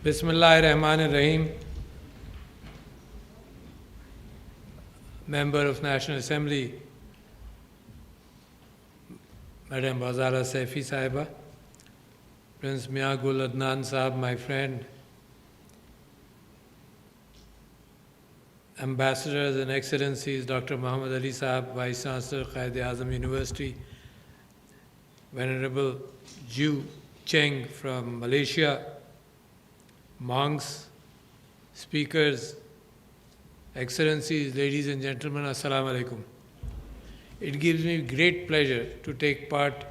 Bismillahir-Rahmanir-Rahim. Member of National Assembly, Madam Bazara Saifi Sahiba, Prince Mia Gul Adnan Sahab, my friend, Ambassadors and Excellencies, Dr. Muhammad Ali Sahab, Vice Chancellor, Quaid-e-Azam University, Venerable Ju Cheng from Malaysia, monks, speakers, Excellencies, ladies and gentlemen, Assalamu alaikum. It gives me great pleasure to take part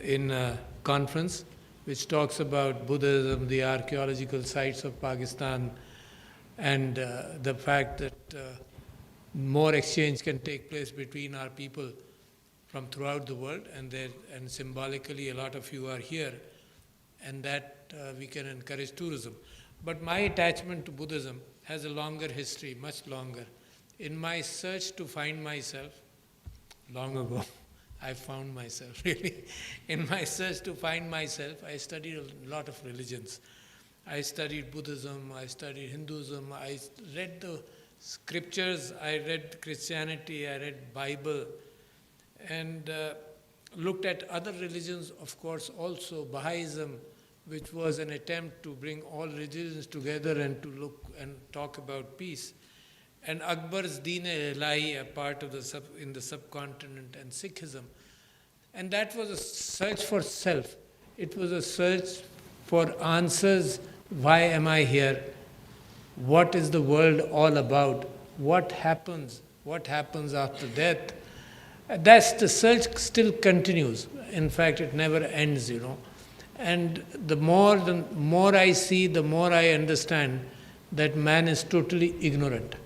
in a conference which talks about Buddhism, the archaeological sites of Pakistan, and the fact that more exchange can take place between our people from throughout the world, and symbolically a lot of you are here, and that we can encourage tourism. But my attachment to Buddhism has a longer history, much longer. In my search to find myself, long ago, I found myself, really. In my search to find myself, I studied a lot of religions. I studied Buddhism, I studied Hinduism, I read the scriptures, I read Christianity, I read Bible, and looked at other religions, of course, also Baha'ism, which was an attempt to bring all religions together and to look and talk about peace. And Akbar's Deen-e-Ilahi, a part of in the subcontinent, and Sikhism. And that was a search for self. It was a search for answers. Why am I here? What is the world all about? What happens? What happens after death? That's the search still continues. In fact, it never ends, And the more I see, the more I understand that man is totally ignorant.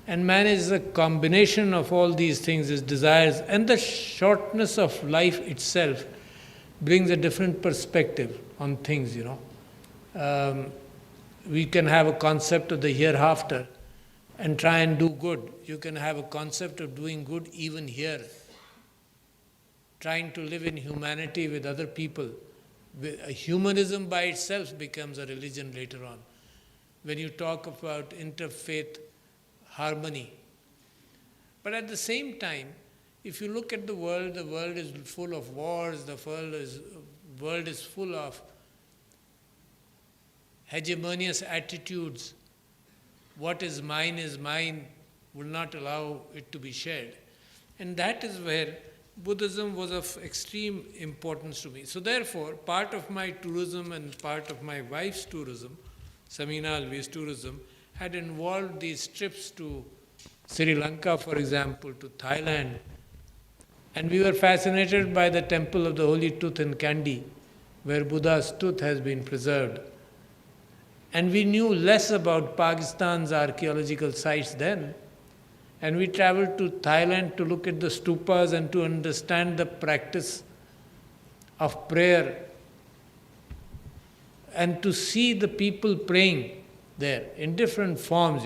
And man is a combination of all these things, his desires, and the shortness of life itself brings a different perspective on things, We can have a concept of the hereafter and try and do good. You can have a concept of doing good even here, trying to live in humanity with other people. Humanism by itself becomes a religion later on. When you talk about interfaith harmony. But at the same time, if you look at the world is full of wars, the world is full of hegemonious attitudes. What is mine will not allow it to be shared. And that is where Buddhism was of extreme importance to me. So therefore, part of my tourism and part of my wife's tourism, Samina Alvi's tourism, had involved these trips to Sri Lanka, for example, to Thailand. And we were fascinated by the temple of the Holy Tooth in Kandy, where Buddha's tooth has been preserved. And we knew less about Pakistan's archaeological sites then. And we traveled to Thailand to look at the stupas and to understand the practice of prayer and to see the people praying there in different forms,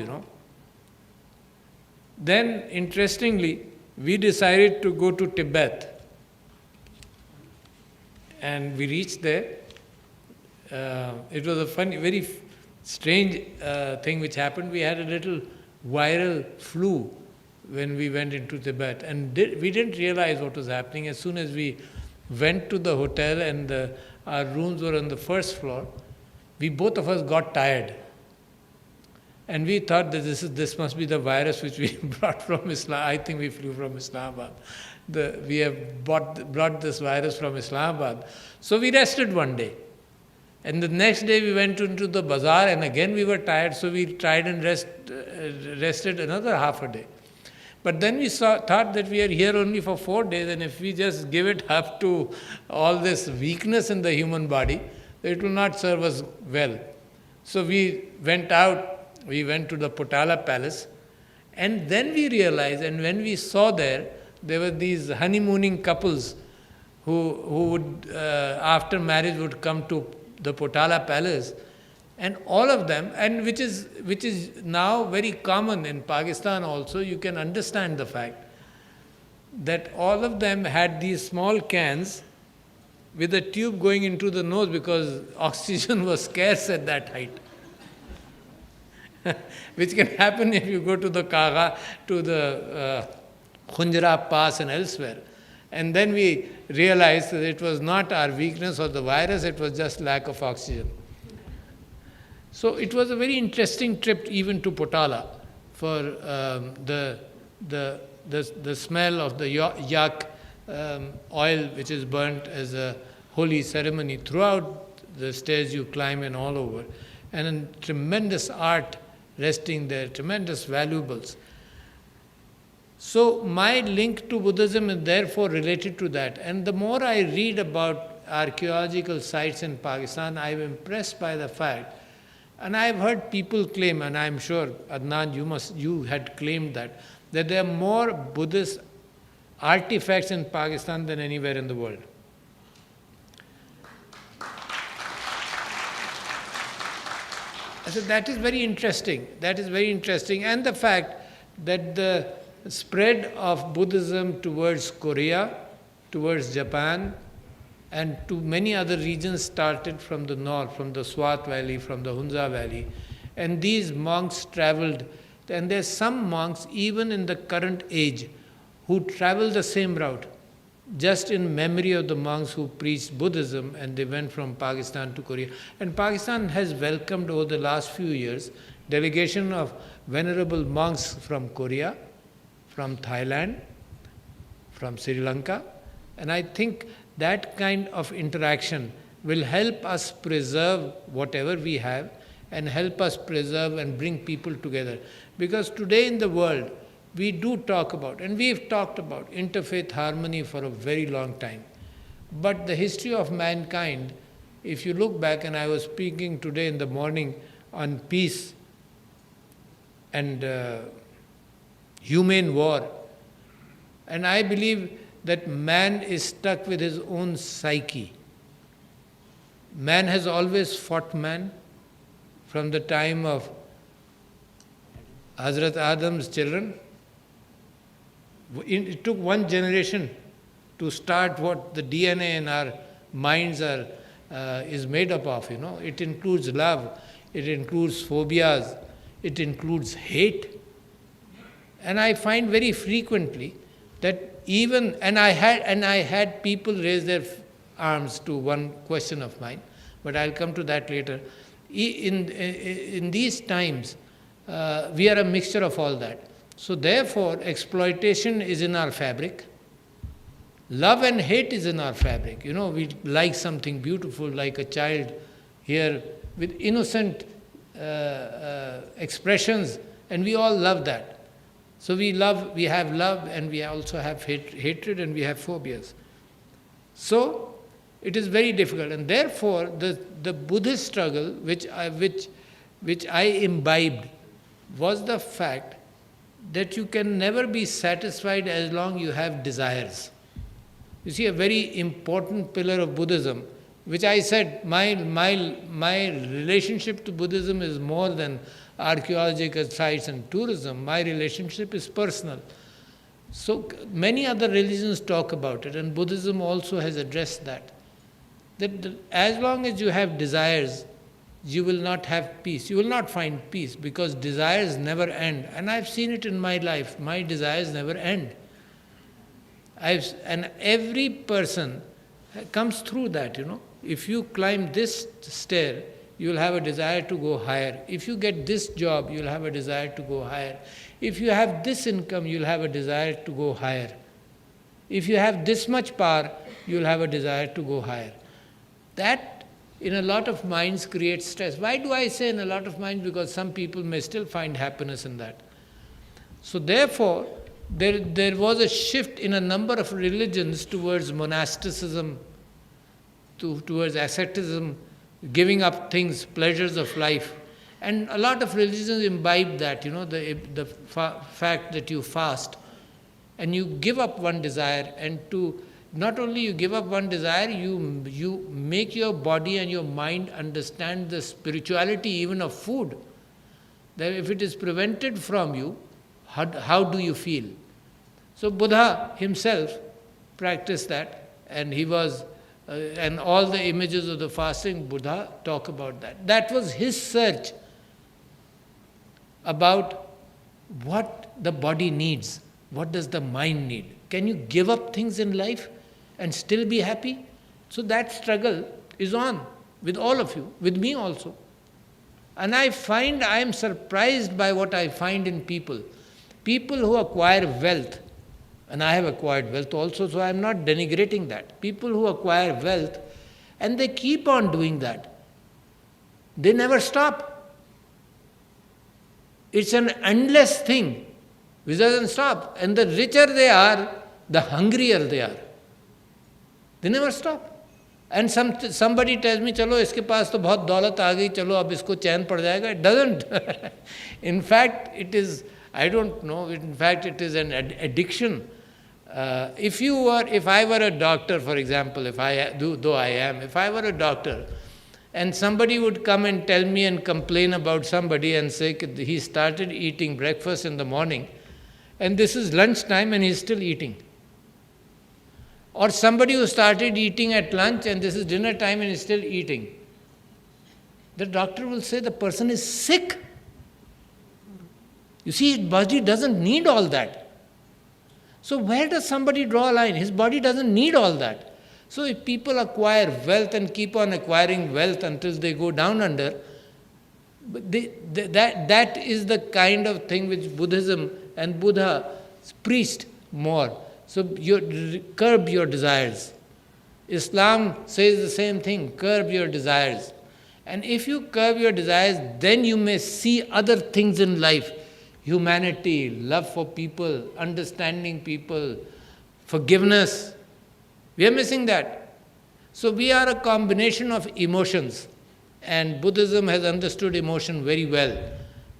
Then, interestingly, we decided to go to Tibet. And we reached there. It was a funny, very strange thing which happened. We had a little viral flu when we went into Tibet. And we didn't realize what was happening. As soon as we went to the hotel and our rooms were on the first floor, both of us got tired. And we thought that this must be the virus which we brought from Islam. I think we flew from Islamabad. We have brought this virus from Islamabad. So we rested one day. And the next day we went into the bazaar and again we were tired, so we tried and rested another half a day. But then we thought that we are here only for 4 days, and if we just give it up to all this weakness in the human body, it will not serve us well. So we went out, we went to the Potala Palace, and then we realized, and when we saw there were these honeymooning couples who would, after marriage, would come to the Potala Palace, and all of them, and which is now very common in Pakistan also, you can understand the fact that all of them had these small cans with a tube going into the nose because oxygen was scarce at that height. Which can happen if you go to the Kaga, to the Khunjra Pass and elsewhere. And then we realized that it was not our weakness or the virus, it was just lack of oxygen. So it was a very interesting trip even to Potala for the smell of the yak oil which is burnt as a holy ceremony throughout the stairs you climb and all over. And a tremendous art resting there, tremendous valuables. So my link to Buddhism is therefore related to that. And the more I read about archaeological sites in Pakistan, I'm impressed by the fact, and I've heard people claim, and I'm sure, Adnan, you had claimed that there are more Buddhist artifacts in Pakistan than anywhere in the world. I said, that is very interesting. That is very interesting. And the fact that the spread of Buddhism towards Korea, towards Japan, and to many other regions started from the north, from the Swat Valley, from the Hunza Valley. And these monks traveled, and there's some monks, even in the current age, who travel the same route, just in memory of the monks who preached Buddhism, and they went from Pakistan to Korea. And Pakistan has welcomed over the last few years delegation of venerable monks from Korea, from Thailand, from Sri Lanka, and I think that kind of interaction will help us preserve whatever we have and help us preserve and bring people together. Because today in the world, we do talk about, and we've talked about interfaith harmony for a very long time. But the history of mankind, if you look back, and I was speaking today in the morning on peace and humane war, and I believe that man is stuck with his own psyche. Man has always fought man from the time of Hazrat Adam's children. It took one generation to start what the DNA in our minds is made up of. It includes love, it includes phobias, it includes hate. And I find very frequently that even, and I had people raise their arms to one question of mine, but I'll come to that later. In these times, we are a mixture of all that. So therefore, exploitation is in our fabric. Love and hate is in our fabric. We like something beautiful, like a child here with innocent expressions, and we all love that. So we have love, and we also have hatred, and we have phobias. So it is very difficult, and therefore the Buddhist struggle, which I imbibed, was the fact that you can never be satisfied as long you have desires. You see, a very important pillar of Buddhism, which I said, my relationship to Buddhism is more than archaeological sites and tourism. My relationship is personal. So many other religions talk about it, and Buddhism also has addressed that. That as long as you have desires, you will not have peace. You will not find peace, because desires never end. And I've seen it in my life. My desires never end. And every person comes through that, If you climb this stair, you'll have a desire to go higher. If you get this job, you'll have a desire to go higher. If you have this income, you'll have a desire to go higher. If you have this much power, you'll have a desire to go higher. That, in a lot of minds, creates stress. Why do I say in a lot of minds? Because some people may still find happiness in that. So therefore, there was a shift in a number of religions towards monasticism, towards asceticism, giving up things, pleasures of life. And a lot of religions imbibe that, the fact that you fast and you give up one desire, and not only you give up one desire, you make your body and your mind understand the spirituality even of food. That if it is prevented from you, how do you feel? So Buddha himself practiced that, and he was and all the images of the fasting, Buddha talk about that. That was his search about what the body needs, what does the mind need. Can you give up things in life and still be happy? So that struggle is on with all of you, with me also. And I am surprised by what I find in people. People who acquire wealth, and I have acquired wealth also, so I am not denigrating that. People who acquire wealth, and they keep on doing that. They never stop. It's an endless thing which doesn't stop. And the richer they are, the hungrier they are. They never stop. And somebody tells me, chalo, iske paas to bahut daulat aa gayi, chalo, ab isko chain pad jayega. It doesn't. In fact, it is, I don't know, in fact, it is an addiction. If I were a doctor, for example, if I were a doctor, and somebody would come and tell me and complain about somebody and say he started eating breakfast in the morning, and this is lunchtime and he's still eating. Or somebody who started eating at lunch and this is dinner time and is still eating. The doctor will say the person is sick. You see, his body doesn't need all that. So where does somebody draw a line? His body doesn't need all that. So if people acquire wealth and keep on acquiring wealth until they go down under, that is the kind of thing which Buddhism and Buddha preached more. So you curb your desires. Islam says the same thing, curb your desires. And if you curb your desires, then you may see other things in life. Humanity, love for people, understanding people, forgiveness. We are missing that. So we are a combination of emotions. And Buddhism has understood emotion very well.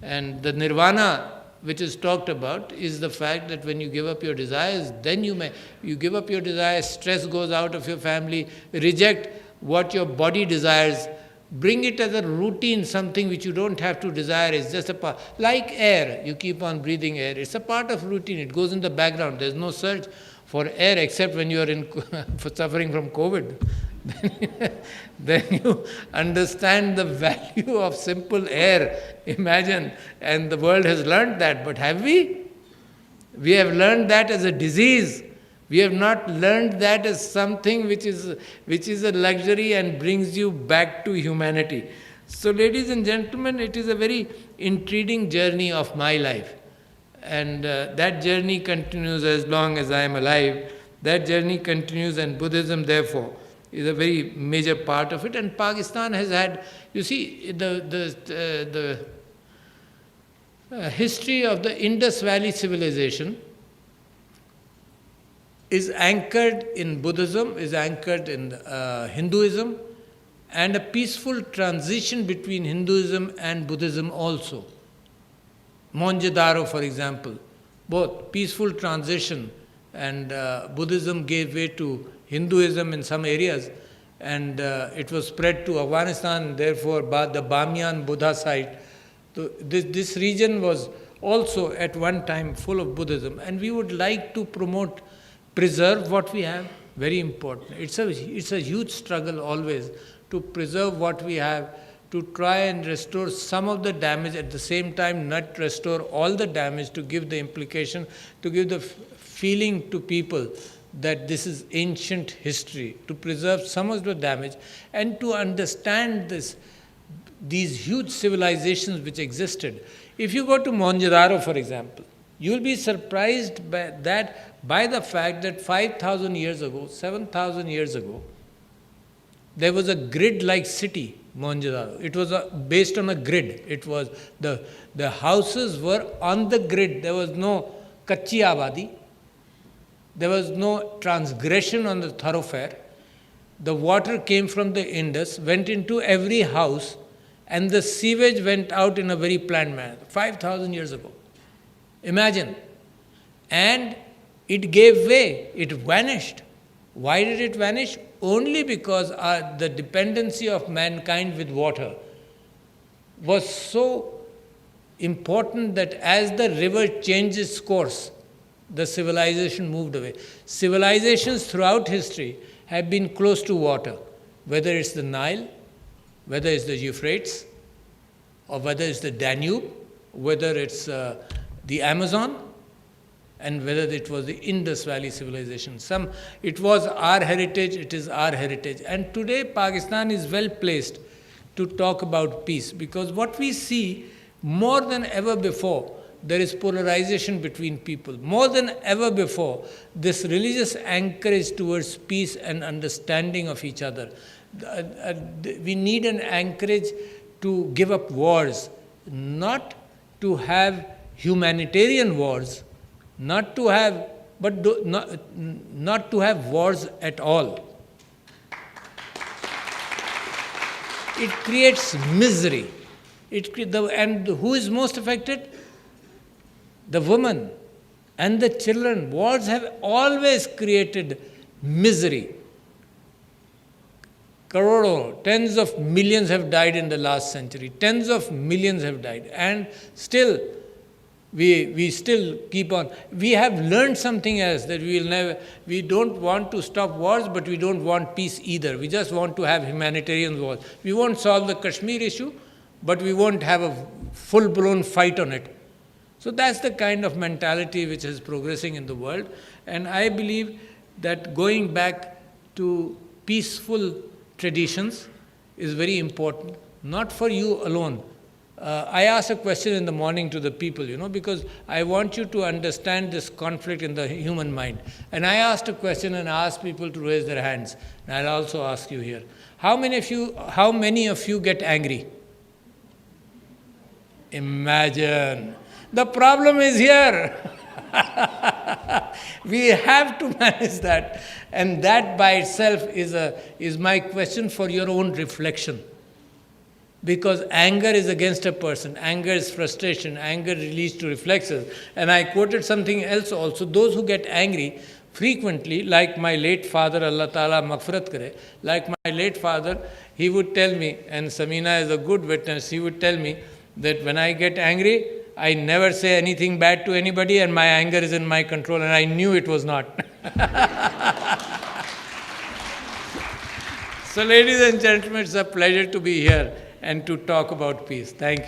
And the nirvana which is talked about is the fact that when you give up your desires, then you give up your desires, stress goes out of your family, reject what your body desires, bring it as a routine, something which you don't have to desire, it's just a part. Like air, you keep on breathing air, it's a part of routine, it goes in the background, there's no search for air except when you are suffering from COVID. Then you understand the value of simple air. Imagine, and the world has learned that, but have we? We have learned that as a disease. We have not learned that as something which is a luxury and brings you back to humanity. So, ladies and gentlemen, it is a very intriguing journey of my life. And that journey continues as long as I am alive. That journey continues, and Buddhism, therefore, is a very major part of it. And Pakistan has had, you see, the history of the Indus Valley civilization is anchored in Buddhism, is anchored in Hinduism, and a peaceful transition between Hinduism and Buddhism also. Mohenjo-daro, for example, both peaceful transition, and Buddhism gave way to Hinduism in some areas, and it was spread to Afghanistan, therefore the Bamiyan Buddha site. So this region was also at one time full of Buddhism, and we would like to preserve what we have, very important. It's a huge struggle always to preserve what we have, to try and restore some of the damage, at the same time not restore all the damage, to give the implication, to give the feeling to people that this is ancient history, to preserve some of the damage, and to understand these huge civilizations which existed. If you go to Mohenjo-daro, for example, you will be surprised by the fact that 5,000 years ago, 7,000 years ago, there was a grid-like city, Mohenjo-daro. It was based on a grid. It was the houses were on the grid. There was no kachi abadi. There was no transgression on the thoroughfare. The water came from the Indus, went into every house, and the sewage went out in a very planned manner. 5,000 years ago. Imagine. And it gave way. It vanished. Why did it vanish? Only because the dependency of mankind with water was so important that as the river changed its course, the civilization moved away. Civilizations throughout history have been close to water, whether it's the Nile, whether it's the Euphrates, or whether it's the Danube, whether it's the Amazon, and whether it was the Indus Valley civilization. It was our heritage, it is our heritage. And today Pakistan is well placed to talk about peace, because what we see more than ever before, there is polarization between people. More than ever before, this religious anchorage towards peace and understanding of each other. We need an anchorage to give up wars, not to have humanitarian wars, not to have wars at all. It creates misery. And who is most affected? The woman and the children. Wars have always created misery. Tens of millions have died in the last century. Tens of millions have died. And still, we still keep on. We have learned something else, that we don't want to stop wars, but we don't want peace either. We just want to have humanitarian wars. We won't solve the Kashmir issue, but we won't have a full-blown fight on it. So that's the kind of mentality which is progressing in the world. And I believe that going back to peaceful traditions is very important, not for you alone. I asked a question in the morning to the people, because I want you to understand this conflict in the human mind. And I asked a question and asked people to raise their hands. And I'll also ask you here. How many of you get angry? Imagine. The problem is here. We have to manage that. And that by itself is my question for your own reflection. Because anger is against a person. Anger is frustration. Anger leads to reflexes. And I quoted something else also. Those who get angry frequently, like my late father, Allah Ta'ala maghfirat kare, like my late father, he would tell me, and Samina is a good witness, he would tell me that when I get angry, I never say anything bad to anybody, and my anger is in my control, and I knew it was not. So ladies and gentlemen, it's a pleasure to be here and to talk about peace. Thank you.